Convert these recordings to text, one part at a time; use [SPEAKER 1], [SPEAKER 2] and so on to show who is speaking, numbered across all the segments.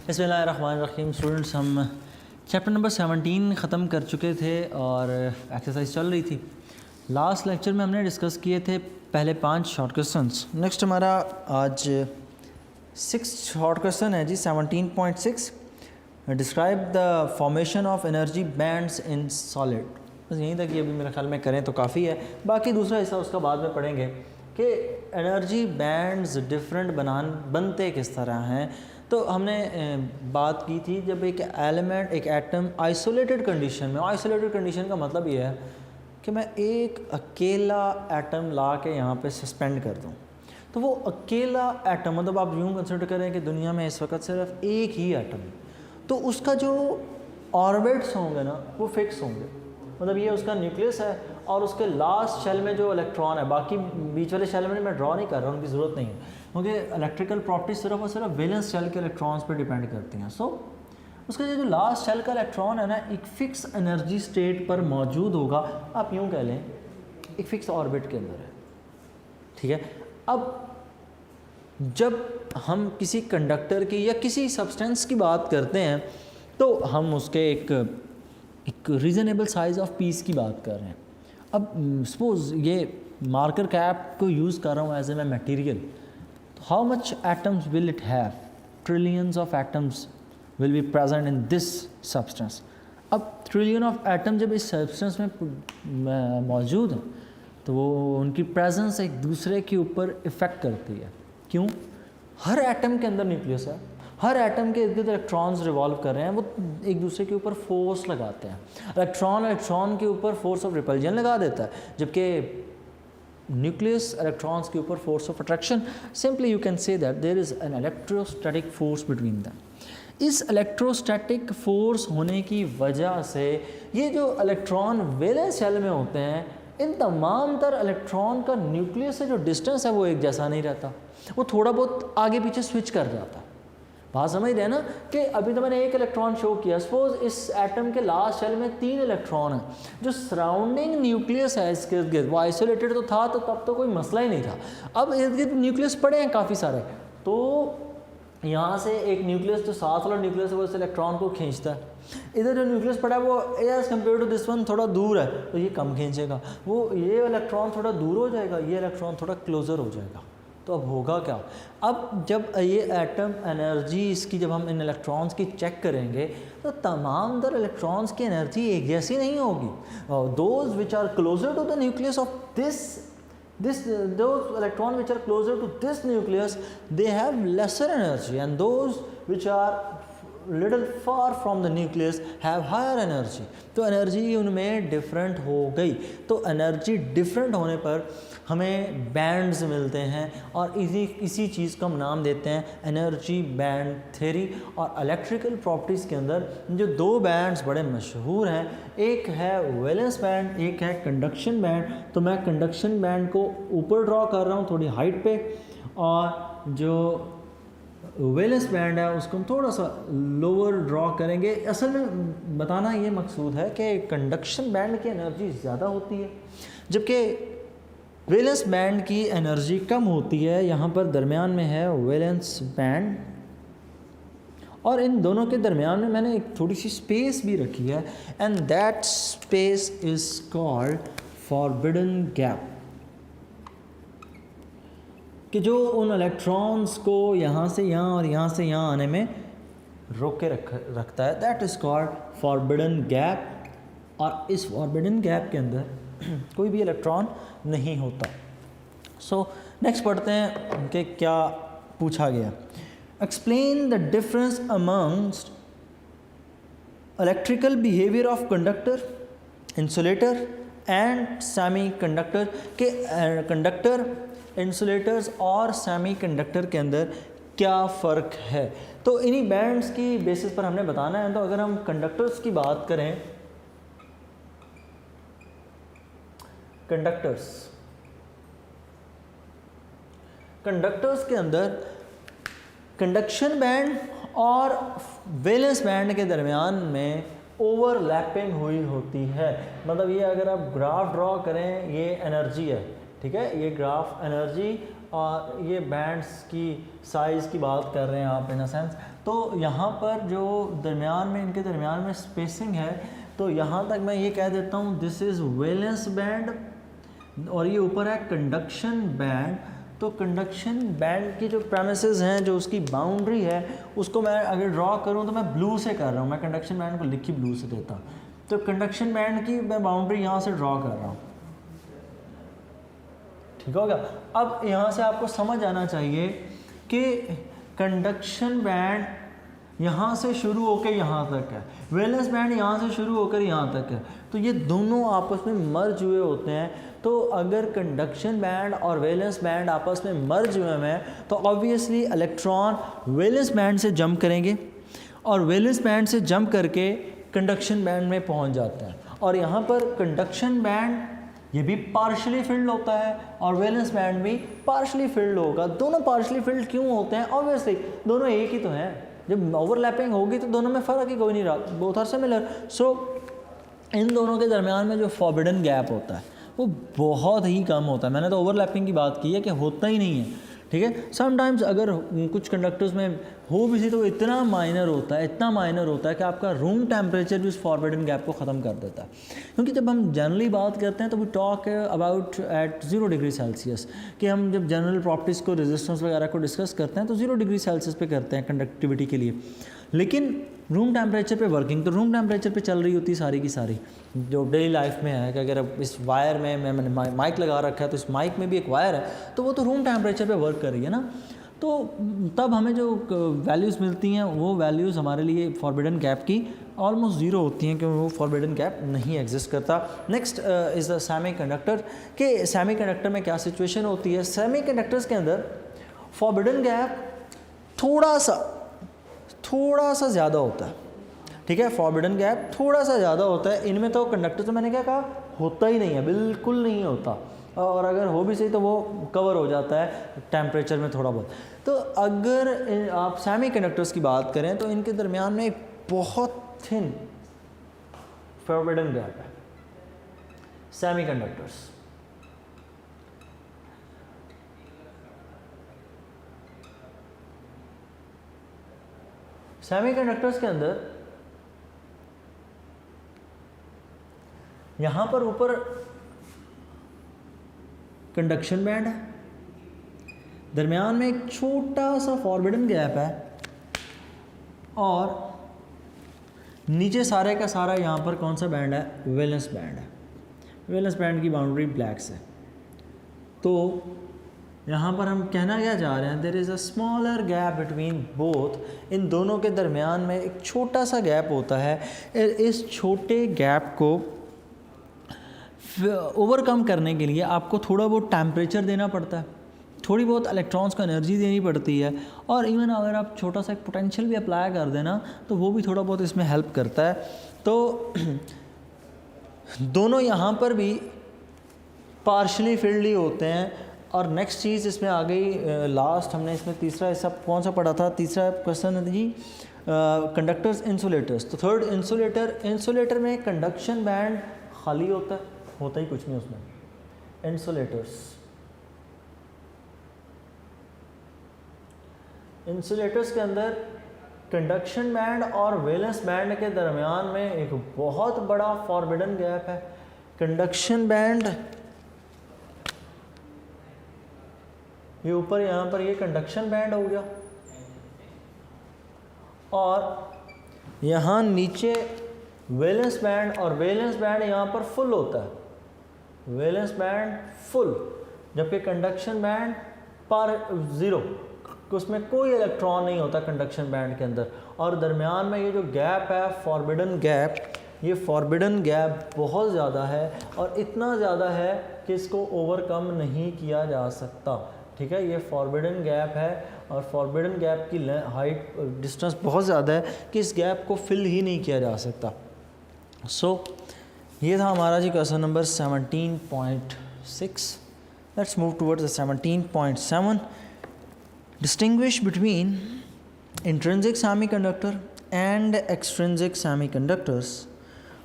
[SPEAKER 1] बिस्मिल्लाहिर्रहमानिर्रहीम। स्टूडेंट्स, हम chapter number 17 ख़त्म कर चुके थे और एक्सरसाइज चल रही थी। लास्ट लेक्चर में हमने डिस्कस किए थे पहले 5 शॉर्ट क्वेश्चंस। नेक्स्ट हमारा आज 6 शॉर्ट क्वेश्चन है जी। 17.6 describe the formation of energy bands in solid. बस यहीं तक ये अभी मेरे ख्याल में करें तो काफ़ी है, बाकी दूसरा हिस्सा उसका बाद में पढ़ेंगे कि एनर्जी बैंड्स डिफरेंट बनते किस तरह हैं। तो हमने बात की थी जब एक एलिमेंट, एक एटम आइसोलेटेड कंडीशन में, आइसोलेटेड कंडीशन का मतलब ये है कि मैं एक अकेला एटम ला के यहाँ पे सस्पेंड कर दूँ, तो वो अकेला एटम, मतलब आप यूँ कंसिडर करें कि दुनिया में इस वक्त सिर्फ एक ही एटम है, तो उसका जो ऑर्बिट्स होंगे ना वो फिक्स होंगे। मतलब ये उसका न्यूक्लियस है और उसके लास्ट शेल में जो इलेक्ट्रॉन है, बाकी बीच वाले शेल में मैं ड्रॉ नहीं कर रहा हूँ, उनकी ज़रूरत नहीं है, क्योंकि इलेक्ट्रिकल प्रॉपर्टीज सिर्फ और सिर्फ वैलेंस शेल के इलेक्ट्रॉन्स पर डिपेंड करती हैं। सो उसका जो लास्ट शेल का इलेक्ट्रॉन है ना, एक फ़िक्स एनर्जी स्टेट पर मौजूद होगा। आप यूँ कह लें एक फ़िक्स ऑर्बिट के अंदर है, ठीक है। अब जब हम किसी कंडक्टर की या किसी सब्सटेंस की बात करते हैं तो हम उसके एक रीज़नेबल साइज़ ऑफ पीस की बात कर रहे हैं। अब सपोज़ ये मार्कर कैप को यूज़ कर रहा हूँ एज ए मटेरियल, तो how much atoms will it have? Trillions of atoms will be present in this substance. अब ट्रिलियन ऑफ एटम जब इस सब्सटेंस में मौजूद हैं तो वो उनकी प्रेजेंस एक दूसरे के ऊपर इफ़ेक्ट करती है। क्यों? हर एटम के अंदर न्यूक्लियस है, हर एटम के इर्द गिर्द इलेक्ट्रॉन्स रिवॉल्व कर रहे हैं, वो एक दूसरे के ऊपर फोर्स लगाते हैं। इलेक्ट्रॉन के ऊपर फोर्स ऑफ रिपल्जन लगा देता है, जबकि न्यूक्लियस इलेक्ट्रॉन्स के ऊपर force of attraction. Simply you can say that there is an electrostatic force between them. इस इलेक्ट्रोस्टैटिक फोर्स होने की वजह से ये जो इलेक्ट्रॉन वैलेंस शेल में होते हैं, इन तमाम तर इलेक्ट्रॉन का न्यूक्लियस से जो डिस्टेंस है वो एक जैसा नहीं रहता, वो थोड़ा बहुत आगे पीछे स्विच कर जाता है। बात समझ रहे हैं ना कि अभी तो मैंने एक इलेक्ट्रॉन शो किया, सपोज इस एटम के लास्ट शेल में 3 इलेक्ट्रॉन हैं, जो सराउंडिंग न्यूक्लियस है इसके इर्द गिर्द, वो आइसोलेटेड तो था, तो तब तो कोई मसला ही नहीं था। अब इर्द गिर्द न्यूक्लियस पड़े हैं काफ़ी सारे, तो यहाँ से एक न्यूक्लियस जो साथ वाला न्यूक्लियस है वो इस इलेक्ट्रॉन को खींचता है। इधर जो न्यूक्लियस पड़ा है वो as compare to this one थोड़ा दूर है, तो ये कम खींचेगा, वो ये इलेक्ट्रॉन थोड़ा दूर हो जाएगा, ये इलेक्ट्रॉन थोड़ा क्लोज़र हो जाएगा। तो अब होगा क्या? अब जब ये एटम एनर्जी इसकी जब हम इन इलेक्ट्रॉन्स की चेक करेंगे तो तमाम दर इलेक्ट्रॉन्स की एनर्जी एक जैसी नहीं होगी। Those which are closer to the nucleus of those electrons which are closer to this nucleus, they have lesser energy, and those which are little far from the nucleus have higher energy. तो energy उनमें different हो गई। तो energy different होने पर हमें bands मिलते हैं और इसी चीज़ को हम नाम देते हैं एनर्जी बैंड थ्योरी। और इलेक्ट्रिकल प्रॉपर्टीज़ के अंदर जो 2 बैंड्स बड़े मशहूर हैं, एक है वैलेंस बैंड, एक है कंडक्शन बैंड। तो मैं कंडक्शन बैंड को ऊपर ड्रॉ कर रहा हूँ थोड़ी हाइट पे, और जो वैलेंस बैंड है उसको हम थोड़ा सा लोअर ड्रॉ करेंगे। असल में बताना ये मकसूद है कि कंडक्शन बैंड की एनर्जी ज़्यादा होती है, जबकि वैलेंस बैंड की एनर्जी कम होती है। यहाँ पर दरमियान में है वैलेंस बैंड, और इन दोनों के दरमियान में मैंने एक थोड़ी सी स्पेस भी रखी है, and that space is called forbidden gap, कि जो उन इलेक्ट्रॉन्स को यहाँ से यहाँ और यहाँ से यहाँ आने में रोक के रखता है, that is called forbidden gap. और इस फॉरबिडन गैप के अंदर कोई भी इलेक्ट्रॉन नहीं होता। सो नेक्स्ट पढ़ते हैं कि क्या पूछा गया। Explain the difference amongst electrical behaviour of conductor, insulator and semi conductor. के कंडक्टर, इंसुलेटर्स और सेमी कंडक्टर के अंदर क्या फ़र्क है, तो इन्हीं बैंड्स की बेसिस पर हमने बताना है। तो अगर हम कंडक्टर्स की बात करें, कंडक्टर्स के अंदर कंडक्शन बैंड और वैलेंस बैंड के दरमियान में ओवरलैपिंग हुई होती है। मतलब ये अगर आप ग्राफ ड्रॉ करें, ये एनर्जी है, ठीक है, ये ग्राफ एनर्जी और ये बैंड्स की साइज़ की बात कर रहे हैं आप इन अ सेंस। तो यहाँ पर जो दरमियान में इनके दरमियान में स्पेसिंग है, तो यहाँ तक मैं ये कह देता हूँ दिस इज़ वैलेंस बैंड और ये ऊपर है कंडक्शन बैंड। तो कंडक्शन बैंड की जो प्रेमिसेस हैं, जो उसकी बाउंड्री है, उसको मैं अगर ड्रॉ करूँ तो मैं ब्लू से कर रहा हूँ, मैं कंडक्शन बैंड को लिखी ब्लू से देता हूँ। तो कंडक्शन बैंड की मैं बाउंड्री यहाँ से ड्रॉ कर रहा हूँ, ठीक हो गया। अब यहाँ से आपको समझ आना चाहिए कि कंडक्शन बैंड यहाँ से शुरू होकर यहाँ तक है, वैलेंस बैंड यहाँ से शुरू होकर यहाँ तक है, तो ये दोनों आपस में मर्ज हुए होते हैं। तो अगर कंडक्शन बैंड और वैलेंस बैंड आपस में मर्ज हुए हैं तो ऑब्वियसली इलेक्ट्रॉन वैलेंस बैंड से जंप करेंगे और वैलेंस बैंड से जंप करके कंडक्शन बैंड में पहुँच जाते हैं। और यहाँ पर कंडक्शन बैंड ये भी पार्शली फिल्ड होता है और वैलेंस बैंड भी पार्शली फिल्ड होगा। दोनों पार्शली फिल्ड क्यों होते हैं? ऑब्वियसली दोनों एक ही तो हैं, जब ओवरलैपिंग होगी तो दोनों में फ़र्क ही कोई नहीं रहा, बोथ आर सिमिलर। सो इन दोनों के दरमियान में जो फॉरबिडन गैप होता है वो बहुत ही कम होता है। मैंने तो ओवरलैपिंग की बात की है कि होता ही नहीं है, ठीक है। समटाइम्स अगर कुछ कंडक्टर्स में हो भी सी तो इतना माइनर होता है, इतना माइनर होता है कि आपका रूम टेम्परेचर भी उस फॉरबिडन गैप को ख़त्म कर देता है। क्योंकि जब हम जनरली बात करते हैं तो we talk about at 0 degree Celsius, कि हम जब जनरल प्रॉपर्टीज़ को, रेजिस्टेंस वगैरह को डिस्कस करते हैं तो 0 डिग्री सेल्सियस पे करते हैं कंडक्टिविटी के लिए। लेकिन रूम टेम्परेचर पे वर्किंग तो रूम टेम्परेचर पे चल रही होती है सारी की सारी, जो डेली लाइफ में है कि अगर अब इस वायर में मैंने माइक लगा रखा है तो इस माइक में भी एक वायर है, तो वो तो रूम टेम्परेचर पे वर्क कर रही है ना। तो तब हमें जो वैल्यूज़ मिलती हैं वो वैल्यूज़ हमारे लिए फॉरबिडन गैप की ऑलमोस्ट ज़ीरो होती हैं, क्योंकि वो फॉरबिडन गैप नहीं एग्जिस्ट करता। Next is the semiconductor. के सेमीकंडक्टर में क्या सिचुएशन होती है? सेमीकंडक्टर्स के अंदर फॉरबिडन गैप थोड़ा सा ज़्यादा होता है, ठीक है। फॉरबिडन गैप थोड़ा सा ज़्यादा होता है। इनमें तो कंडक्टर तो मैंने क्या कहा, होता ही नहीं है, बिल्कुल नहीं होता, और अगर हो भी सही तो वो कवर हो जाता है टेम्परेचर में थोड़ा बहुत। तो अगर आप सेमी कंडक्टर्स की बात करें तो इनके दरमियान में एक बहुत थिन फॉरबिडन गैप है। सेमी कंडक्टर्स सेमीकंडक्टर्स के अंदर यहाँ पर ऊपर कंडक्शन बैंड है, दरमियान में एक छोटा सा फॉरबिडन गैप है, और नीचे सारे का सारा यहाँ पर कौन सा बैंड है? वैलेंस बैंड है। वैलेंस बैंड की बाउंड्री ब्लैक से। तो यहाँ पर हम कहना क्या चाह रहे हैं, there is a smaller gap between both. इन दोनों के दरमियान में एक छोटा सा गैप होता है। इस छोटे गैप को ओवरकम करने के लिए आपको थोड़ा बहुत टेम्परेचर देना पड़ता है, थोड़ी बहुत इलेक्ट्रॉन्स को एनर्जी देनी पड़ती है, और इवन अगर आप छोटा सा एक पोटेंशियल भी अप्लाई कर देना तो वो भी थोड़ा बहुत इसमें हेल्प करता है। तो दोनों यहाँ पर भी पार्शली फिल्ड ही होते हैं। और नेक्स्ट चीज़ इसमें आ गई, लास्ट हमने इसमें तीसरा हिस्सा कौन सा पढ़ा था? तीसरा क्वेश्चन है जी कंडक्टर्स इंसुलेटर्स। तो थर्ड इंसुलेटर में कंडक्शन बैंड खाली होता ही कुछ नहीं उसमें। इंसुलेटर्स के अंदर कंडक्शन बैंड और वैलेंस बैंड के दरमियान में एक बहुत बड़ा फॉरबिडन गैप है। कंडक्शन बैंड ये ऊपर, यहाँ पर ये कंडक्शन बैंड हो गया, और यहाँ नीचे वैलेंस बैंड, और वैलेंस बैंड यहाँ पर फुल होता है, वैलेंस बैंड फुल, जबकि कंडक्शन बैंड पर ज़ीरो, उसमें कोई इलेक्ट्रॉन नहीं होता कंडक्शन बैंड के अंदर। और दरमियान में ये जो गैप है फॉरबिडन गैप, ये फॉरबिडन गैप बहुत ज़्यादा है, और इतना ज़्यादा है कि इसको ओवरकम नहीं किया जा सकता, ठीक है। ये फॉरबिडन गैप है, और फॉरबिडन गैप की हाइट डिस्टेंस बहुत ज़्यादा है कि इस गैप को फिल ही नहीं किया जा सकता। ये था हमारा जी question number 17.6। Let's move towards the 17.7। Distinguish between intrinsic semiconductor and extrinsic semiconductors.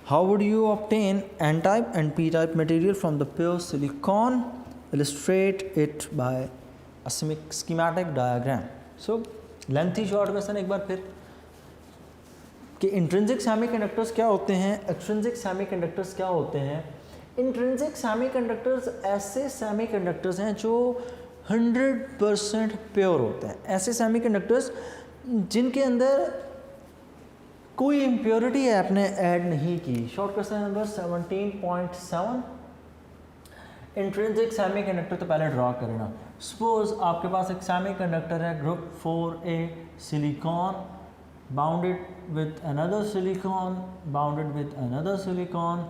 [SPEAKER 1] How would you obtain N type and P type material from the pure silicon? Illustrate it by a schematic diagram. So lengthy short question एक बार फिर कि intrinsic semiconductors क्या होते हैं, extrinsic semiconductors क्या होते हैं। इंट्रिंसिक सेमीकंडक्टर्स ऐसे सेमीकंडक्टर्स हैं जो 100% प्योर होते हैं, ऐसे सेमीकंडक्टर्स जिनके अंदर कोई इम्प्योरिटी आपने ऐड नहीं की। Short question number 17.7 intrinsic semiconductor तो पहले ड्रॉ करना। सपोज आपके पास एक सेमीकंडक्टर है group 4A silicon bounded with another silicon bounded with another silicon.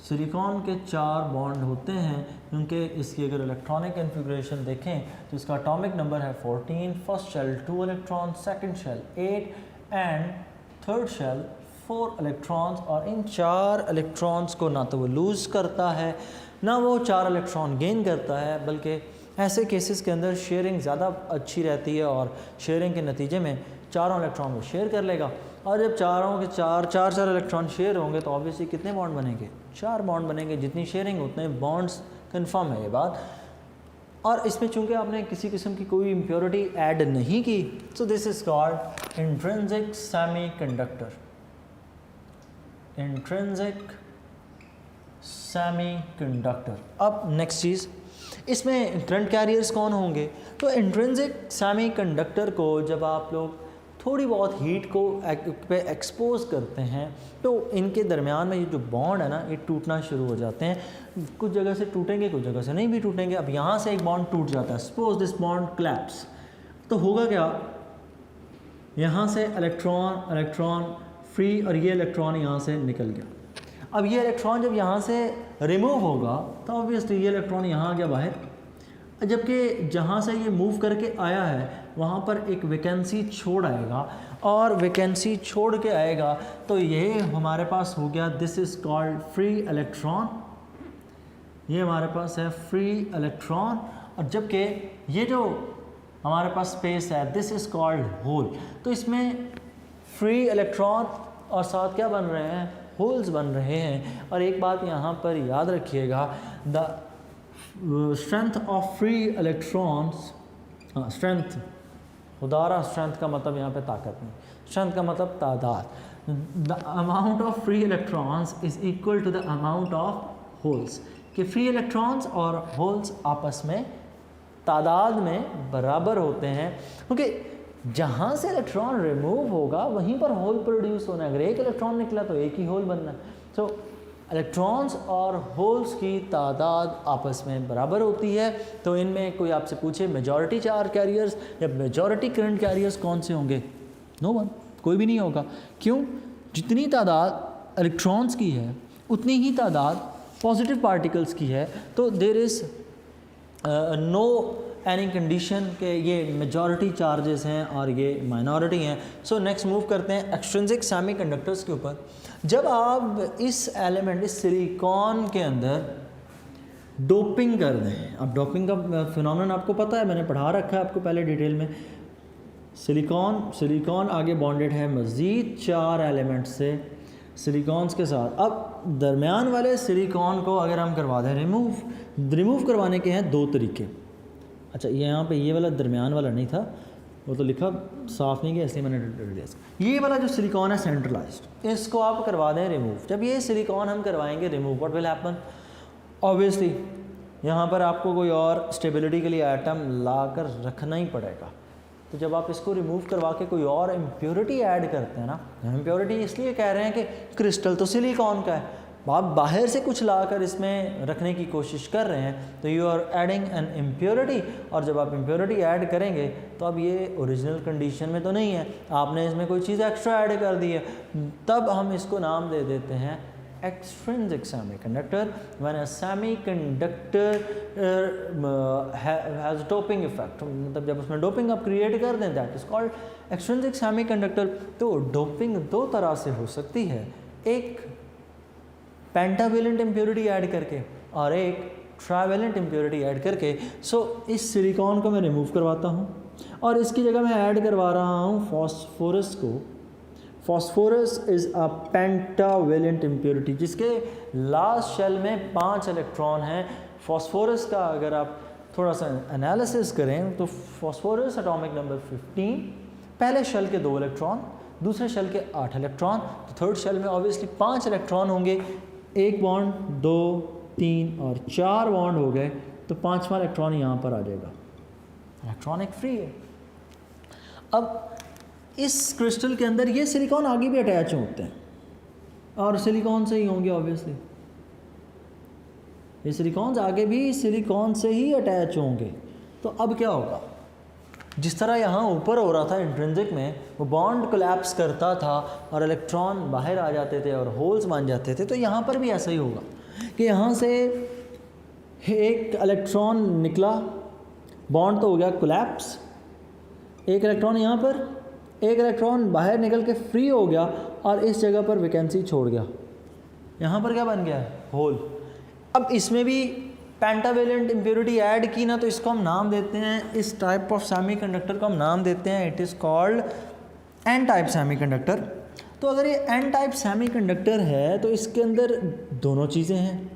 [SPEAKER 1] Silicon के 4 बॉन्ड होते हैं क्योंकि इसकी अगर इलेक्ट्रॉनिक कन्फिग्रेशन देखें तो इसका एटॉमिक नंबर है 14, first shell 2 electron, second shell 8 and third shell 4 electrons. और इन 4 इलेक्ट्रॉन्स को ना तो वो लूज़ करता है ना वो 4 इलेक्ट्रॉन गेन करता है, बल्कि ऐसे केसेस के अंदर शेयरिंग ज़्यादा अच्छी रहती है और शेयरिंग के नतीजे में चारों इलेक्ट्रॉन को शेयर कर लेगा। और जब चारों के चार इलेक्ट्रॉन शेयर होंगे तो ऑब्वियसली कितने बॉन्ड बनेंगे, 4 बॉन्ड बनेंगे। जितनी शेयरिंग उतने बॉन्ड्स, कंफर्म है ये बात। और इसमें चूंकि आपने किसी किस्म की कोई इम्प्योरिटी ऐड नहीं की, so this is called intrinsic semiconductor. Intrinsic semiconductor. अब नेक्स्ट चीज़, इसमें करंट कैरियर्स कौन होंगे। तो इंट्रिंसिक सेमीकंडक्टर को जब आप लोग थोड़ी बहुत हीट को पे एक्सपोज करते हैं तो इनके दरमियान में ये जो बॉन्ड है ना, ये टूटना शुरू हो जाते हैं। कुछ जगह से टूटेंगे, कुछ जगह से नहीं भी टूटेंगे। अब यहाँ से एक बॉन्ड टूट जाता है, सपोज दिस बॉन्ड क्लैप्स, तो होगा क्या, यहाँ से इलेक्ट्रॉन फ्री और ये इलेक्ट्रॉन यहाँ से निकल गया। अब ये इलेक्ट्रॉन जब यहाँ से रिमूव होगा तो ऑब्वियसली ये इलेक्ट्रॉन यहाँ आ गया बाहर, जबकि जहाँ से ये मूव करके आया है वहाँ पर एक वैकेंसी छोड़ आएगा, और वैकेंसी छोड़ के आएगा तो ये हमारे पास हो गया, this is called free electron. ये हमारे पास है फ्री इलेक्ट्रॉन। और जबकि ये जो हमारे पास स्पेस है, दिस इज़ कॉल्ड होल। तो इसमें फ्री इलेक्ट्रॉन और साथ क्या बन रहे हैं, होल्स बन रहे हैं। और एक बात यहाँ पर याद रखिएगा, the strength of free electrons, strength, खुदारा स्ट्रेंथ का मतलब यहाँ पे ताकत नहीं, स्ट्रेंथ का मतलब तादाद। The amount of free electrons is equal to the amount of holes, कि फ्री इलेक्ट्रॉन्स और होल्स आपस में तादाद में बराबर होते हैं, क्योंकि जहाँ से इलेक्ट्रॉन रिमूव होगा वहीं पर होल प्रोड्यूस होना है। अगर एक इलेक्ट्रॉन निकला तो एक ही होल बनना है। तो इलेक्ट्रॉन्स और होल्स की तादाद आपस में बराबर होती है। तो इनमें कोई आपसे पूछे मेजॉरिटी चार्ज कैरियर्स या मेजॉरिटी करंट कैरियर्स कौन से होंगे, नो वन, कोई भी नहीं होगा। क्यों, जितनी तादाद इलेक्ट्रॉन्स की है उतनी ही तादाद पॉजिटिव पार्टिकल्स की है। तो there is no any condition के ये मेजॉरिटी चार्जेस हैं और ये माइनॉरिटी हैं। सो नेक्स्ट मूव करते हैं एक्सट्रिंसिक सेमीकंडक्टर्स के ऊपर। जब आप इस एलिमेंट, इस सिलिकॉन के अंदर डोपिंग कर दें, अब डोपिंग का फिनोमेनन आपको पता है, मैंने पढ़ा रखा है आपको पहले डिटेल में। सिलिकॉन आगे बॉन्डेड है मज़ीद 4 एलिमेंट से सिलिकॉन्स के साथ। अब दरमियान वाले सिलिकॉन को अगर हम करवा दें रिमूव करवाने के हैं 2 तरीके। अच्छा, ये यहाँ पे ये वाला दरमियान वाला नहीं था, वो तो लिखा साफ नहीं किया इसलिए मैंने रिलीज। ये वाला जो सिलिकॉन है सेंट्रलाइज्ड, इसको आप करवा दें रिमूव। जब ये सिलिकॉन हम करवाएंगे remove, what will happen, obviously यहाँ पर आपको कोई और स्टेबिलिटी के लिए आइटम ला कर रखना ही पड़ेगा। तो जब आप इसको रिमूव करवा के कोई और इम्प्योरिटी ऐड करते हैं ना, इम्प्योरिटी इसलिए कह रहे हैं कि क्रिस्टल तो सिलिकॉन का है, आप बाहर से कुछ लाकर इसमें रखने की कोशिश कर रहे हैं, तो you are adding an impurity. और जब आप इम्प्योरिटी ऐड करेंगे तो अब ये ओरिजिनल कंडीशन में तो नहीं है, आपने इसमें कोई चीज़ एक्स्ट्रा ऐड कर दी है, तब हम इसको नाम दे देते हैं extrinsic semiconductor. When a semiconductor has doping effect, मतलब जब उसमें डोपिंग आप क्रिएट कर दें, that is called extrinsic semiconductor. तो डोपिंग 2 तरह से हो सकती है, एक पेंटावेलेंट इम्प्योरिटी ऐड करके और एक ट्राइवेलेंट इम्प्योरिटी ऐड करके। सो इस सिलिकॉन को मैं रिमूव करवाता हूँ और इसकी जगह मैं ऐड करवा रहा हूँ फॉस्फोरस को। Phosphorus is a pentavalent impurity जिसके लास्ट शेल में 5 इलेक्ट्रॉन हैं। फॉस्फोरस का अगर आप थोड़ा सा एनालिसिस करें तो फॉस्फोरस एटॉमिक नंबर 15, पहले शेल के 2 इलेक्ट्रॉन, दूसरे शेल के 8 इलेक्ट्रॉन, तो थर्ड शेल में ऑब्वियसली 5 इलेक्ट्रॉन होंगे, 1 बॉन्ड 2 3 और 4 बॉन्ड हो गए, तो 5वां इलेक्ट्रॉन यहाँ पर आ जाएगा, इलेक्ट्रॉन एक फ्री है। अब इस क्रिस्टल के अंदर ये सिलिकॉन आगे भी अटैच होते हैं और सिलिकॉन से ही होंगे ऑब्वियसली, ये सिलिकॉन्स आगे भी सिलिकॉन से ही अटैच होंगे। तो अब क्या होगा, जिस तरह यहाँ ऊपर हो रहा था इंट्रिंसिक में, वो बॉन्ड कोलैप्स करता था और इलेक्ट्रॉन बाहर आ जाते थे और होल्स बन जाते थे, तो यहाँ पर भी ऐसा ही होगा कि यहाँ से एक इलेक्ट्रॉन निकला, बॉन्ड तो हो गया कोलैप्स, एक इलेक्ट्रॉन यहाँ पर, एक इलेक्ट्रॉन बाहर निकल के फ्री हो गया और इस जगह पर वैकेंसी छोड़ गया, यहाँ पर क्या बन गया है, होल। अब इसमें भी पेंटावेलेंट इम्प्योरिटी ऐड की ना, तो इसको हम नाम देते हैं, इस टाइप ऑफ सेमीकंडक्टर को हम नाम देते हैं, it is called an type semiconductor. तो अगर ये एन टाइप सेमीकंडक्टर है तो इसके अंदर दोनों चीज़ें हैं,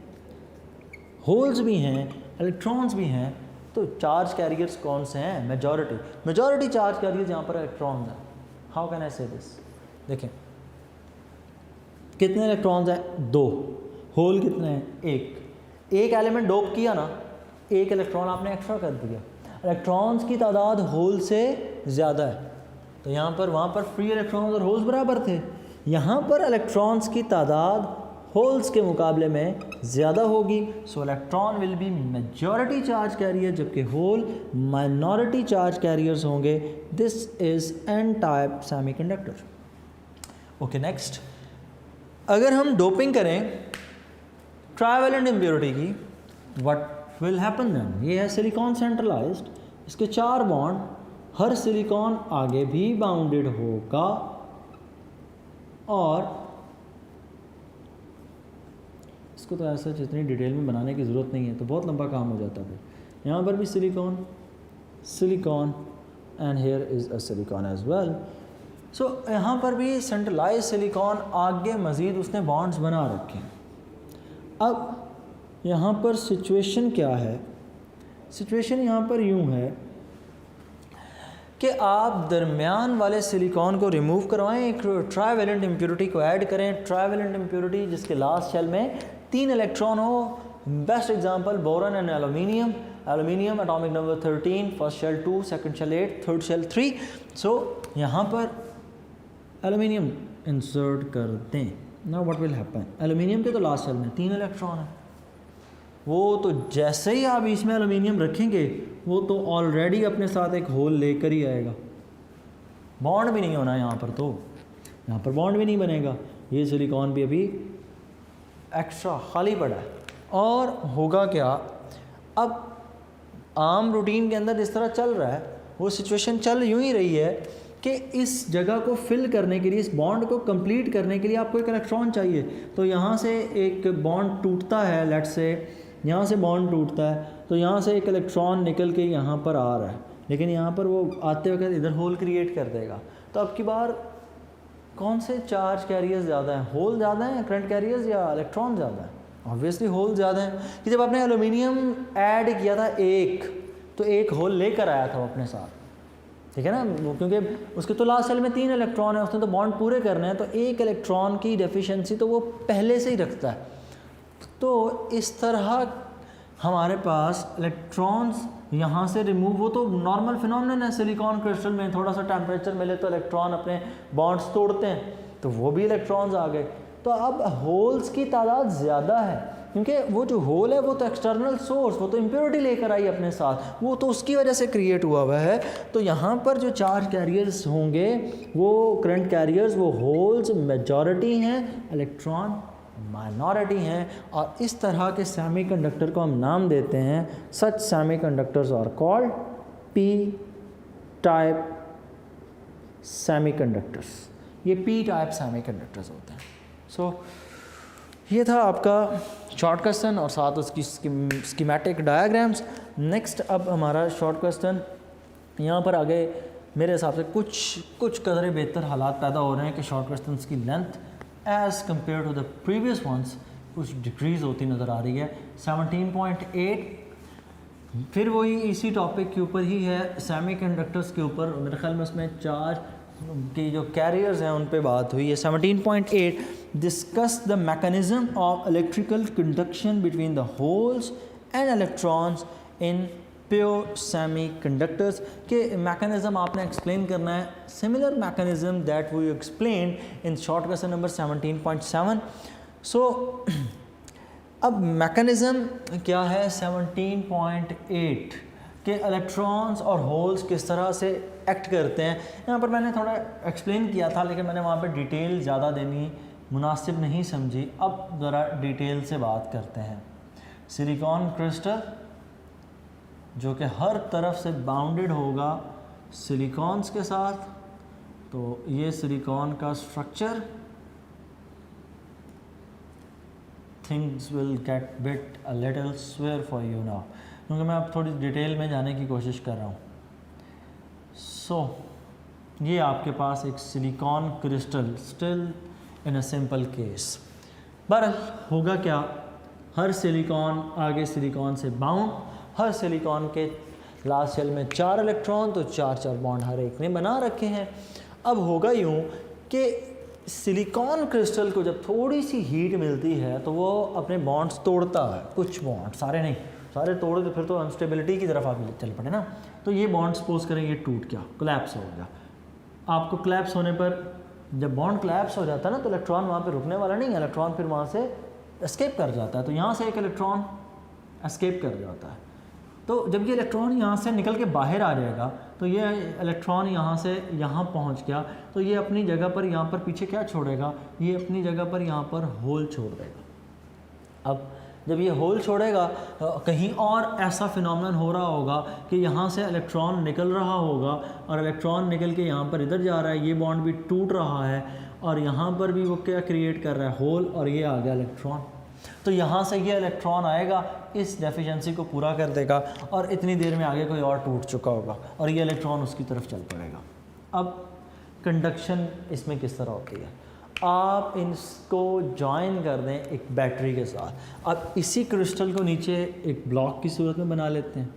[SPEAKER 1] होल्स भी हैं, इलेक्ट्रॉन्स भी हैं, तो चार्ज कैरियर्स कौन से हैं, मेजॉरिटी चार्ज कैरियर्स यहाँ पर इलेक्ट्रॉन्स हैं। हाउ कैन आई से दिस, देखें कितने इलेक्ट्रॉन्स हैं, 2, होल कितने हैं, एक एलिमेंट डोप किया ना, एक इलेक्ट्रॉन आपने एक्स्ट्रा कर दिया, इलेक्ट्रॉन्स की तादाद होल से ज़्यादा है, तो यहाँ पर वहाँ पर फ्री इलेक्ट्रॉन्स और होल्स बराबर थे, यहाँ पर इलेक्ट्रॉन्स की तादाद होल्स के मुकाबले में ज़्यादा होगी, सो electron will be majority charge carrier, जबकि होल माइनॉरिटी चार्ज कैरियर्स होंगे। This is an type semiconductor. Okay, next, अगर हम डोपिंग करें ट्राइवेलेंट इम्प्योरिटी की, व्हाट विल हैपन देन, ये है सिलिकॉन सेंट्रलाइज्ड, इसके 4 बॉन्ड, हर सिलिकॉन आगे भी बाउंडेड होगा और इसको तो ऐसा जितनी डिटेल में बनाने की ज़रूरत नहीं है, तो बहुत लंबा काम हो जाता है। यहाँ पर भी silicon and here is a silicon as well. So यहाँ पर भी सेंट्रलाइज सिलिकॉन, आगे मज़ीद उसने बॉन्ड्स बना रखे हैं। अब यहाँ पर सिचुएशन क्या है, सिचुएशन यहाँ पर यूँ है कि आप दरमियान वाले सिलिकॉन को रिमूव करवाएं, एक ट्राइवेलेंट इम्प्योरिटी को ऐड करें, ट्राइवेलेंट इम्प्योरिटी जिसके लास्ट शेल में 3 इलेक्ट्रॉन हो, best example boron and aluminium atomic number 13, first shell 2, second shell 8, third shell 3। So यहाँ पर एल्यूमिनियम इंसर्ट कर दें। Now what will happen, aluminium के तो लास्ट शेल में 3 इलेक्ट्रॉन है, वो तो जैसे ही आप इसमें एल्यूमिनियम रखेंगे वो तो ऑलरेडी अपने साथ एक होल लेकर ही आएगा, बॉन्ड भी नहीं होना है यहाँ पर, तो यहाँ पर बॉन्ड भी नहीं बनेगा, ये सिलिकॉन भी अभी एक्स्ट्रा खाली पड़ा है। और होगा क्या, अब आम रूटीन के अंदर जिस तरह चल रहा है वो सिचुएशन चल यूँ ही रही है कि इस जगह को फिल करने के लिए, इस बॉन्ड को कंप्लीट करने के लिए आपको एक इलेक्ट्रॉन चाहिए। तो यहाँ से एक बॉन्ड टूटता है, लेट्स से यहाँ से बॉन्ड टूटता है, तो यहाँ से एक इलेक्ट्रॉन निकल के यहाँ पर आ रहा है, लेकिन यहाँ पर वो आते वक्त इधर होल क्रिएट कर देगा। तो अब की बार कौन से चार्ज कैरियर्स ज़्यादा हैं, होल ज़्यादा हैं, करंट कैरियर्स या इलेक्ट्रॉन ज़्यादा हैं? ऑब्वियसली होल ज़्यादा हैं, कि जब आपने एल्यूमिनियम ऐड किया था तो एक होल लेकर आया था वो अपने साथ, ठीक है ना, क्योंकि उसके तो लास्ट सेल में 3 इलेक्ट्रॉन है, उसने तो बॉन्ड पूरे करने हैं, तो एक इलेक्ट्रॉन की डेफिशिएंसी तो वो पहले से ही रखता है। तो इस तरह हमारे पास इलेक्ट्रॉन्स यहाँ से रिमूव, वो तो नॉर्मल फिनोमेनन है सिलिकॉन क्रिस्टल में, थोड़ा सा टेम्परेचर मिले तो इलेक्ट्रॉन अपने बॉन्ड्स तोड़ते हैं, तो वो भी इलेक्ट्रॉन्स आ गए। तो अब होल्स की तादाद ज़्यादा है, क्योंकि वो जो होल है वो तो एक्सटर्नल सोर्स, वो तो इम्प्योरिटी लेकर आई अपने साथ, वो तो उसकी वजह से क्रिएट हुआ है। तो यहाँ पर जो चार्ज कैरियर्स होंगे वो करंट कैरियर्स, वो होल्स मेजॉरिटी हैं, इलेक्ट्रॉन माइनॉरिटी हैं। और इस तरह के सेमीकंडक्टर को हम नाम देते हैं, such semiconductors are called P type semiconductors. ये पी टाइप सेमीकंडक्टर्स होते हैं। सो ये था आपका शॉर्ट क्वेश्चन और साथ उसकी स्कीमेटिक डायग्राम्स। नेक्स्ट अब हमारा शॉर्ट क्वेश्चन यहाँ पर आगे मेरे हिसाब से कुछ कदरे बेहतर हालात पैदा हो रहे हैं कि शॉर्ट क्वेश्चन की length as compare to the previous ones कुछ डिक्रीज़ होती नज़र आ रही है। 17.8 फिर वही इसी टॉपिक के ऊपर ही है, सेमीकंडक्टर्स के ऊपर। मेरे ख्याल में उसमें चार्ज की जो कैरियर्स हैं उन पे बात हुई है। 17.8 discuss the mechanism of electrical conduction between the holes and electrons in pure semiconductors के मैकेनिज्म आपने एक्सप्लेन करना है, similar mechanism that we explain in short question number 17.7। So अब मैकेनिज़्म क्या है 17.8 के इलेक्ट्रॉन्स और होल्स किस तरह से एक्ट करते हैं। यहाँ पर मैंने थोड़ा एक्सप्लेन किया था, लेकिन मैंने वहाँ पर डिटेल ज़्यादा देनी मुनासिब नहीं समझी। अब ज़रा डिटेल से बात करते हैं। सिलिकॉन क्रिस्टल जो कि हर तरफ से बाउंडेड होगा सिलिकॉन्स के साथ, तो ये सिलिकॉन का structure, things will get bit a little swear for you now, क्योंकि मैं अब थोड़ी डिटेल में जाने की कोशिश कर रहा हूँ। सो ये आपके पास एक silicon crystal still in a simple case. बहरहाल होगा क्या, हर सिलिकॉन आगे सिलिकॉन से बाउंड, हर सिलिकॉन के लास्ट शेल में 4 इलेक्ट्रॉन, तो 4 बॉन्ड हर एक ने बना रखे हैं। अब होगा यूँ कि सिलिकॉन क्रिस्टल को जब थोड़ी सी हीट मिलती है तो वो अपने बॉन्ड्स तोड़ता है, कुछ बॉन्ड, सारे नहीं, सारे तोड़े तो फिर तो अनस्टेबिलिटी की तरफ आप चल पड़े ना। तो ये बॉन्ड सपोज करें ये टूट गया, कोलैप्स हो गया। आपको कोलैप्स होने पर जब बॉन्ड कोलैप्स हो जाता है ना, तो इलेक्ट्रॉन वहाँ पे रुकने वाला नहीं है, इलेक्ट्रॉन फिर वहाँ से एस्केप कर जाता है। तो यहाँ से एक इलेक्ट्रॉन एस्केप कर जाता है। तो जब ये इलेक्ट्रॉन यहाँ से निकल के बाहर आ जाएगा, तो ये इलेक्ट्रॉन यहाँ से यहाँ पहुँच गया, तो ये अपनी जगह पर यहाँ पर पीछे क्या छोड़ेगा, ये अपनी जगह पर यहाँ पर होल छोड़ देगा। अब जब ये होल छोड़ेगा, कहीं और ऐसा फिनोमेनन हो रहा होगा कि यहाँ से इलेक्ट्रॉन निकल रहा होगा और इलेक्ट्रॉन निकल के यहाँ पर इधर जा रहा है, ये बॉन्ड भी टूट रहा है और यहाँ पर भी वो क्या क्रिएट कर रहा है, होल, और ये आ गया इलेक्ट्रॉन। तो यहाँ से ये इलेक्ट्रॉन आएगा, इस डेफिशिएंसी को पूरा कर देगा और इतनी देर में आगे कोई और टूट चुका होगा और ये इलेक्ट्रॉन उसकी तरफ चल पड़ेगा। अब कंडक्शन इसमें किस तरह होती है, आप इसको जॉइन कर दें एक बैटरी के साथ। अब इसी क्रिस्टल को नीचे एक ब्लॉक की सूरत में बना लेते हैं,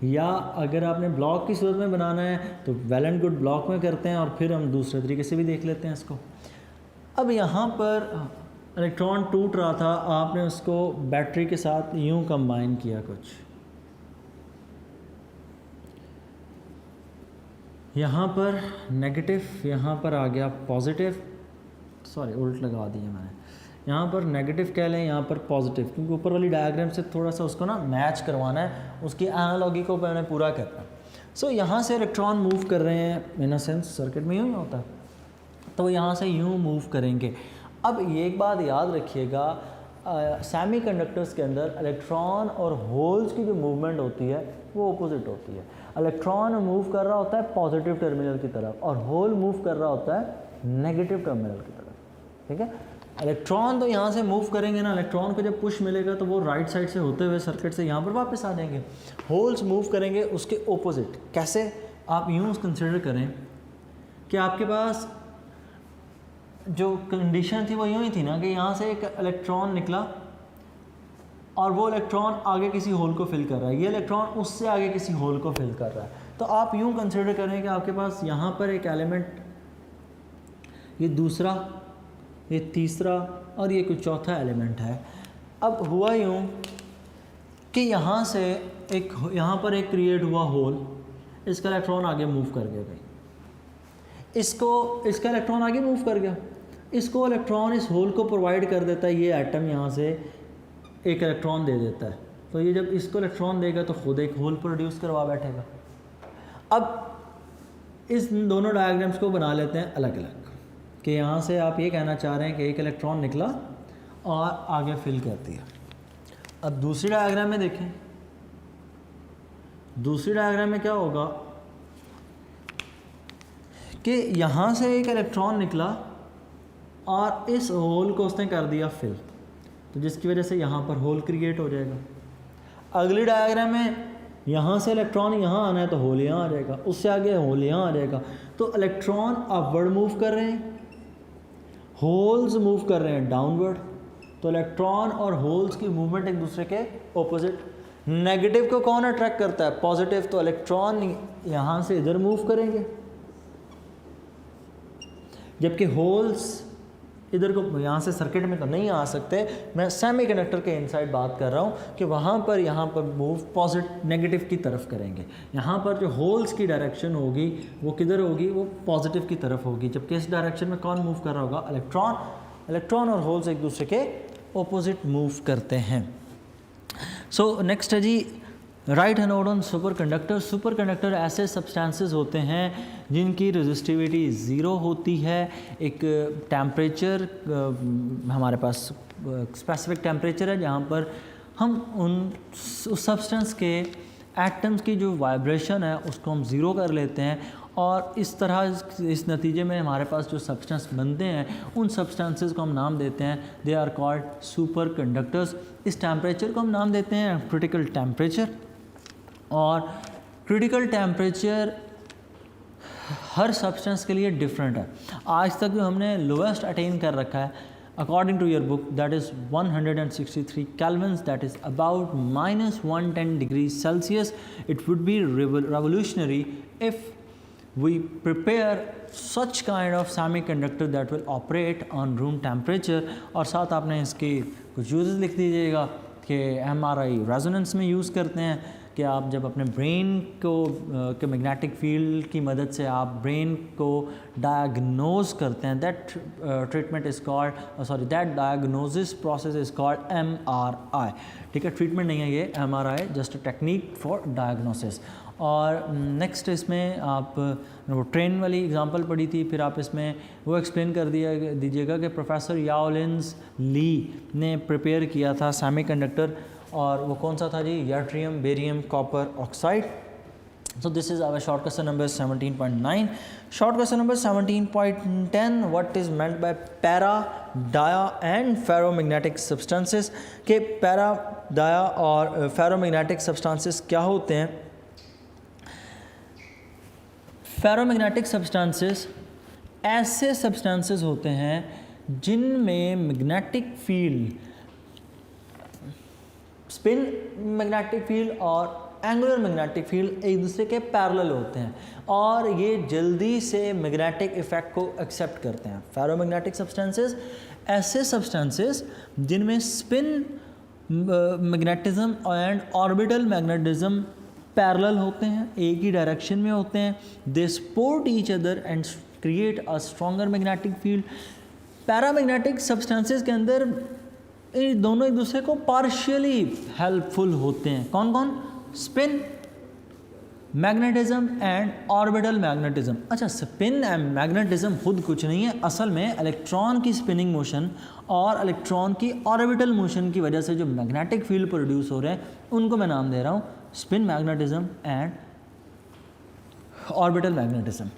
[SPEAKER 1] या अगर आपने ब्लॉक की सूरत में बनाना है तो वेल एंड गुड ब्लॉक में करते हैं, और फिर हम दूसरे तरीके से भी देख लेते हैं इसको। अब यहाँ पर इलेक्ट्रॉन टूट रहा था, आपने उसको बैटरी के साथ यूं कंबाइन किया, कुछ यहाँ पर नेगेटिव, यहाँ पर आ गया पॉजिटिव, सॉरी उल्ट लगा दिया मैंने, यहाँ पर नेगेटिव कह लें, यहाँ पर पॉजिटिव, क्योंकि ऊपर वाली डायग्राम से थोड़ा सा उसको ना मैच करवाना है, उसकी एनालॉगी को मैंने पूरा करना है। सो यहाँ से इलेक्ट्रॉन मूव कर रहे हैं, इन अ सेंस सर्किट में यूँ ही होता है, तो यहाँ से यूँ मूव करेंगे। अब ये एक बात याद रखिएगा, सेमीकंडक्टर्स के अंदर इलेक्ट्रॉन और होल्स की जो मूवमेंट होती है वो अपोजिट होती है। इलेक्ट्रॉन मूव कर रहा होता है पॉजिटिव टर्मिनल की तरफ और होल मूव कर रहा होता है नेगेटिव टर्मिनल की तरफ, ठीक है। इलेक्ट्रॉन तो यहाँ से मूव करेंगे ना, इलेक्ट्रॉन को जब पुश मिलेगा तो वो राइट साइड से होते हुए सर्किट से यहाँ पर वापस आ जाएंगे। होल्स मूव करेंगे उसके ओपोजिट। कैसे, आप यूँ कंसिडर करें कि आपके पास जो कंडीशन थी वो यूँ ही थी ना कि यहाँ से एक इलेक्ट्रॉन निकला और वो इलेक्ट्रॉन आगे किसी होल को फिल कर रहा है, ये इलेक्ट्रॉन उससे आगे किसी होल को फिल कर रहा है। तो आप यूँ कंसिडर करें कि आपके पास यहाँ पर एक एलिमेंट, ये दूसरा, ये तीसरा और ये कोई चौथा एलिमेंट है। अब हुआ यूँ कि यहाँ से एक, यहाँ पर एक क्रिएट हुआ होल, इसका इलेक्ट्रॉन आगे मूव कर गया, इसका इलेक्ट्रॉन आगे मूव कर गया, इसको इलेक्ट्रॉन इस होल को प्रोवाइड कर देता है, ये एटम यहाँ से एक इलेक्ट्रॉन दे देता है। तो ये जब इसको इलेक्ट्रॉन देगा तो खुद एक होल प्रोड्यूस करवा बैठेगा। अब इस दोनों डायग्राम्स को बना लेते हैं अलग अलग, कि यहाँ से आप ये कहना चाह रहे हैं कि एक इलेक्ट्रॉन निकला और आगे फिल कर दिया। अब दूसरी डायग्राम में देखें, दूसरी डायग्राम में क्या होगा कि यहाँ से एक इलेक्ट्रॉन निकला और इस होल को उसने कर दिया फिल, तो जिसकी वजह से यहाँ पर होल क्रिएट हो जाएगा। अगली डायग्राम में यहाँ से इलेक्ट्रॉन यहाँ आना है तो होल यहाँ आ जाएगा, उससे आगे होल यहाँ आ जाएगा। तो इलेक्ट्रॉन अपवर्ड मूव कर रहे हैं, होल्स मूव कर रहे हैं डाउनवर्ड। तो इलेक्ट्रॉन और होल्स की मूवमेंट एक दूसरे के ऑपोजिट। नेगेटिव को कौन अट्रैक्ट करता है? पॉजिटिव। तो इलेक्ट्रॉन यहाँ से इधर मूव करेंगे, जबकि होल्स इधर को, यहाँ से सर्किट में तो नहीं आ सकते। मैं सेमीकंडक्टर के इनसाइड बात कर रहा हूँ कि वहाँ पर यहाँ पर मूव पॉजिटिव नेगेटिव की तरफ करेंगे। यहाँ पर जो होल्स की डायरेक्शन होगी वो किधर होगी? वो पॉजिटिव की तरफ होगी। जबकि इस डायरेक्शन में कौन मूव कर रहा होगा? इलेक्ट्रॉन। इलेक्ट्रॉन और होल्स एक दूसरे के ऑपोजिट मूव करते हैं। सो नेक्स्ट है जी right hand note on super conductor. Super conductor ऐसे सब्सटेंसेस होते हैं जिनकी रेजिस्टिविटी ज़ीरो होती है। एक टेम्परेचर हमारे पास स्पेसिफिक टेम्परेचर है जहाँ पर हम उस सब्सटेंस के एटम्स की जो वाइब्रेशन है उसको हम ज़ीरो कर लेते हैं, और इस तरह इस नतीजे में हमारे पास जो सब्सटेंस बनते हैं उन सब्सटेंसेस को हम नाम देते हैं, they are called superconductors. इस टेम्परेचर को हम नाम देते हैं क्रिटिकल टेम्परेचर। और क्रिटिकल टेम्परेचर हर सब्सटेंस के लिए डिफरेंट है। आज तक जो हमने लोएस्ट अटेन कर रखा है according to your book that is 163 kelvins, that is about -110 degree Celsius. It would be revolutionary if we prepare such kind of semiconductor that will operate on room temperature। और साथ आपने इसके कुछ uses लिख दीजिएगा कि MRI रेजोनेंस में use करते हैं कि आप जब अपने ब्रेन को के मैग्नेटिक फील्ड की मदद से आप ब्रेन को डायग्नोज करते हैं, that treatment is called that diagnosis process is called MRI। ठीक है, ट्रीटमेंट नहीं है ये, MRI just a technique for diagnosis. और नेक्स्ट इसमें आप वो ट्रेन वाली एग्जांपल पढ़ी थी, फिर आप इसमें वो एक्सप्लेन कर दीजिएगा कि प्रोफेसर याओ लिन्स ली ने प्रिपेयर किया था सेमीकंडक्टर, और वो कौन सा था जी? Yttrium barium copper oxide. So this is our short question number 17.9। Short question number 17.10 what is meant by para, dia and ferromagnetic substances. के पैरा, डाया और फेरोमैग्नेटिक सब्सटेंसेस क्या होते हैं? फेरोमैग्नेटिक सब्सटेंसेस ऐसे सब्सटेंसेस होते हैं जिनमें magnetic field, spin magnetic field और एंगुलर मैग्नेटिक फील्ड एक दूसरे के पैरेलल होते हैं, और ये जल्दी से मैग्नेटिक इफेक्ट को एक्सेप्ट करते हैं। फेरोमैग्नेटिक सब्सटेंसेस ऐसे सब्सटेंसेस जिनमें spin magnetism and orbital magnetism parallel होते हैं, एक ही डायरेक्शन में होते हैं। They support each other and create a stronger magnetic field. Paramagnetic substances के अंदर ये दोनों एक दूसरे को पार्शियली हेल्पफुल होते हैं। कौन कौन? Spin magnetism and orbital magnetism. अच्छा, स्पिन एंड मैग्नेटिज्म खुद कुछ नहीं है, असल में इलेक्ट्रॉन की स्पिनिंग मोशन और इलेक्ट्रॉन की ऑर्बिटल मोशन की वजह से जो मैग्नेटिक फील्ड प्रोड्यूस हो रहे हैं उनको मैं नाम दे रहा हूँ spin magnetism and orbital magnetism.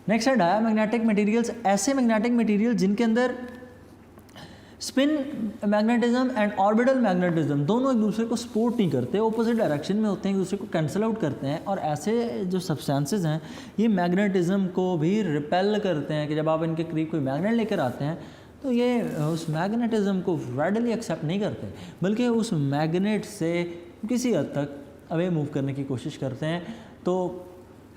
[SPEAKER 1] Next है डायामैग्नेटिक मटेरियल्स। ऐसे मैग्नेटिक मटेरियल जिनके अंदर spin magnetism and orbital magnetism दोनों एक दूसरे को सपोर्ट नहीं करते, ऑपोजिट डायरेक्शन में होते हैं, एक दूसरे को कैंसिल आउट करते हैं। और ऐसे जो सब्सटेंसेस हैं ये मैग्नेटिज्म को भी रिपेल करते हैं कि जब आप इनके करीब कोई मैग्नेट लेकर आते हैं तो ये उस मैग्नेटिज्म को रेडली एक्सेप्ट नहीं करते, बल्कि उस मैग्नेट से किसी हद तक अवे मूव करने की कोशिश करते हैं। तो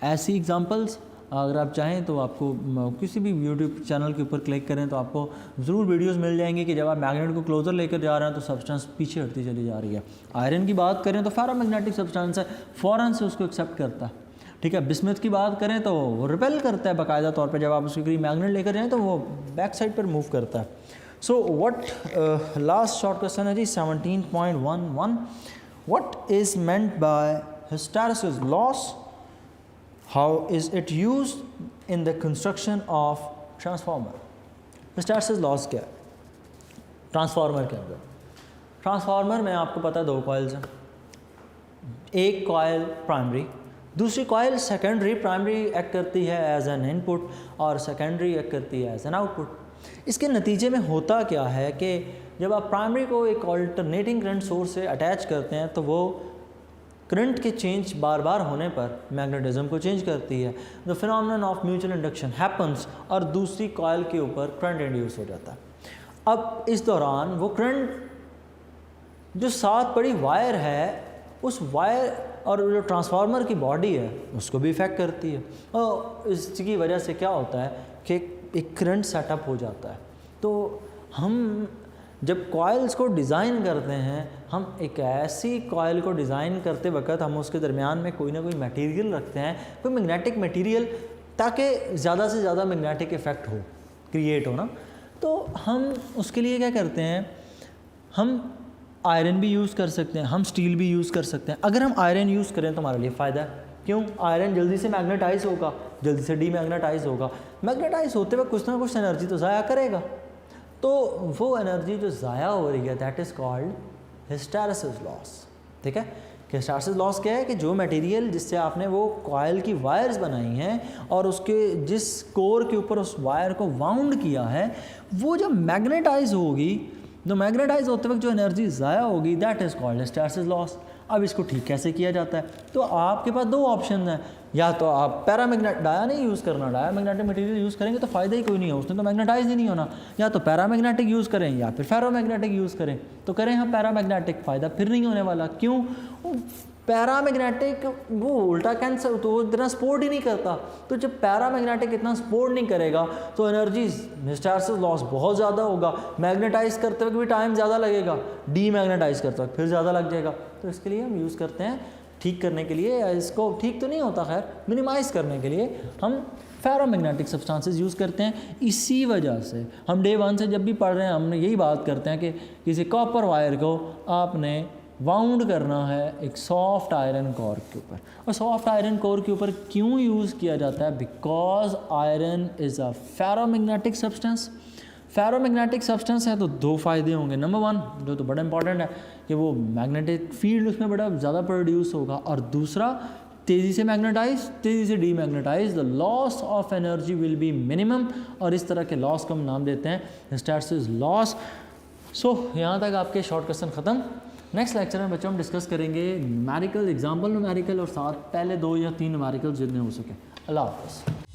[SPEAKER 1] ऐसी एग्जांपल्स अगर आप चाहें तो आपको किसी भी यूट्यूब चैनल के ऊपर क्लिक करें तो आपको ज़रूर वीडियोस मिल जाएंगी कि जब आप मैग्नेट को क्लोजर लेकर जा रहे हैं तो सब्सटेंस पीछे हटती चली जा रही है। आयरन की बात करें तो फेरोमैग्नेटिक सब्सटेंस है, फ़ौरन से उसको एक्सेप्ट करता है। ठीक है, बिस्मथ की बात करें तो वो रिपेल करता है बाकायदा तौर पर, जब आप उसके करीब मैग्नेट लेकर जाएँ तो वो बैक साइड पर मूव करता है। So what last short question है जी 17.11 what is meant bye hysteresis loss, how is it used in the construction of transformer। Hysteresis loss क्या है? ट्रांसफार्मर के अंदर, ट्रांसफार्मर में आपको पता है दो कॉइल्स हैं, एक कॉइल प्राइमरी, दूसरी कॉइल सेकेंडरी। प्राइमरी एक्ट करती है एज एन इनपुट और सेकेंडरी एक्ट करती है एज एन आउटपुट। इसके नतीजे में होता क्या है कि जब आप प्राइमरी को एक ऑल्टरनेटिंग करंट सोर्स से अटैच करते हैं तो वो करंट के चेंज बार बार होने पर मैग्नेटिज्म को चेंज करती है। The phenomenon of mutual induction happens और दूसरी कॉइल के ऊपर करंट इंड्यूस हो जाता है। अब इस दौरान वो करंट जो साथ पड़ी वायर है उस वायर और जो ट्रांसफार्मर की बॉडी है उसको भी इफ़ेक्ट करती है, और इसकी वजह से क्या होता है कि एक करंट सेटअप हो जाता है। तो हम जब कॉइल्स को डिज़ाइन करते हैं, हम एक ऐसी कॉइल को डिज़ाइन करते वक्त हम उसके दरमियान में कोई ना कोई मटेरियल रखते हैं, कोई मैग्नेटिक मटेरियल, ताकि ज़्यादा से ज़्यादा मैग्नेटिक इफ़ेक्ट हो, क्रिएट हो ना। तो हम उसके लिए क्या करते हैं, हम आयरन भी यूज़ कर सकते हैं, हम स्टील भी यूज़ कर सकते हैं। अगर हम आयरन यूज़ करें तो हमारे लिए फ़ायदा है। क्यों? आयरन जल्दी से मैग्नेटाइज होगा, जल्दी से डीमैग्नेटाइज होगा। मैग्नेटाइज होते हुए कुछ ना कुछ एनर्जी तो ज़ाया करेगा, तो वो एनर्जी जो ज़ाया हो रही है that is called hysteresis loss. ठीक है, हिस्टैरिसीस लॉस क्या है कि जो मटेरियल जिससे आपने वो कॉइल की वायर्स बनाई हैं और उसके जिस कोर के ऊपर उस वायर को वाउंड किया है, वो जब मैग्नेटाइज होगी, तो मैग्नेटाइज होते वक्त जो एनर्जी ज़ाया होगी that is called hysteresis loss. अब इसको ठीक कैसे किया जाता है? तो आपके पास दो ऑप्शन हैं, या तो आप डाया नहीं यूज़ करना, डाया मैग्नेटिक मटेरियल यूज़ करेंगे तो फ़ायदा ही कोई नहीं है, उसने तो मैग्नेटाइज ही नहीं होना। या तो पैरामैग्नेटिक यूज़ करें या फिर फेरोमैग्नेटिक यूज़ करें। तो करें हम पैरामैग्नेटिक, फ़ायदा फिर नहीं होने वाला। क्यों? पैरामैग्नेटिक वो उल्टा कैंसर, तो वो इतना सपोर्ट ही नहीं करता। तो जब पैरामैग्नेटिक इतना सपोर्ट नहीं करेगा तो एनर्जी हिस्टैरिसीस लॉस बहुत ज़्यादा होगा, मैग्नेटाइज करते वक्त भी टाइम ज़्यादा लगेगा, डीमैग्नेटाइज करते वक्त फिर ज़्यादा लग जाएगा। तो इसके लिए हम यूज़ करते हैं, ठीक करने के लिए, इसको ठीक तो नहीं होता, खैर मिनिमाइज़ करने के लिए हम फेरोमैग्नेटिक सब्सटेंसेस यूज़ करते हैं। इसी वजह से हम डे 1 से जब भी पढ़ रहे हैं हमने यही बात करते हैं कि किसी कॉपर वायर को आपने वाउंड करना है एक सॉफ्ट आयरन कोर के ऊपर। और सॉफ्ट आयरन कोर के ऊपर क्यों यूज़ किया जाता है? Because iron is a ferromagnetic substance. Ferromagnetic substance है तो दो फ़ायदे होंगे। नंबर 1 जो तो बड़ा इंपॉर्टेंट है कि वो मैग्नेटिक फील्ड उसमें बड़ा ज़्यादा प्रोड्यूस होगा, और दूसरा तेज़ी से मैग्नेटाइज, तेज़ी से demagnetise, the loss of energy will be minimum. और इस तरह के लॉस को हम नाम देते हैं हिस्टैरिसीस लॉस। सो यहाँ तक आपके शॉर्ट क्वेश्चन ख़त्म। नेक्स्ट लेक्चर में बच्चों हम डिस्कस करेंगे न्यूमेरिकल, एग्जाम्पल न्यूमेरिकल, और साथ पहले 2 या 3 न्यूमेरिकल जितने हो सके। अल्लाह हाफ़िज़।